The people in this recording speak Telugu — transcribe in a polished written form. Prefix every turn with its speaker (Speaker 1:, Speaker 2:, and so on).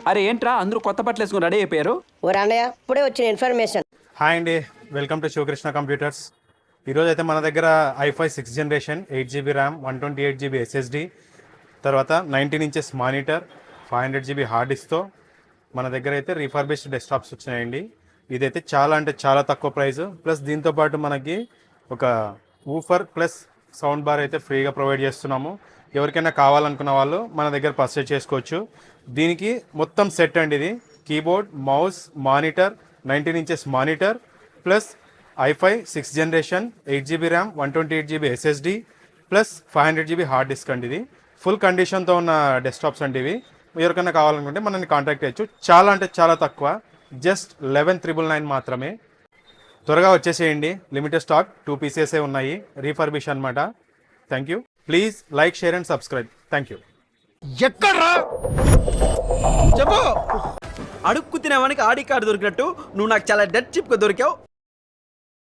Speaker 1: అరే ఏంట్రా అందరూ కొత్త బట్టలు వేసుకుని రెడీ అయిపోయారు?
Speaker 2: ఓ అన్నయ్య ఇప్పుడే వచ్చిన ఇన్ఫర్మేషన్.
Speaker 3: హాయ్ అండి, వెల్కమ్ టు శివకృష్ణ కంప్యూటర్స్. ఈరోజు అయితే మన దగ్గర i5 6th generation 8GB RAM 128GB SSD తర్వాత 19 ఇంచెస్ మానిటర్ 500GB హార్డ్ డిస్క్తో మన దగ్గర అయితే రీఫర్బిష్డ్ డెస్క్టాప్స్ వచ్చినాయండి. ఇదైతే చాలా అంటే చాలా తక్కువ ప్రైస్, ప్లస్ దీంతోపాటు మనకి ఒక ఊఫర్ ప్లస్ సౌండ్ బార్ అయితే ఫ్రీగా ప్రొవైడ్ చేస్తున్నాము. ఎవరికైనా కావాలనుకున్న వాళ్ళు మన దగ్గర పర్చేజ్ చేసుకోవచ్చు. దీనికి మొత్తం సెట్ అండి. ఇది keyboard, mouse, monitor, 19 inches monitor plus i5 6th generation 8GB RAM 128GB SSD plus 500GB hard disk అండి. ఇది ఫుల్ కండిషన్తో ఉన్న డెస్క్టాప్స్ అండి. ఇవి ఎవరికైనా కావాలనుకుంటే మనల్ని కాంటాక్ట్ చేయొచ్చు. చాలా అంటే చాలా తక్కువ, జస్ట్ 11,999 మాత్రమే. త్వరగా వచ్చేసేయండి. లిమిటెడ్ స్టాక్ 2 పీసెసే ఉన్నాయి. రీఫర్బిష్ అనమాట. Thank you. Please like, share and subscribe. Thank you.
Speaker 4: ఎక్కడ్రా
Speaker 1: చెప్పు. అడుక్కు తినేవానికి ఆడి కార్డు దొరికినట్టు నువ్వు నాకు చాలా డెడ్ చిప్గా దొరికావు.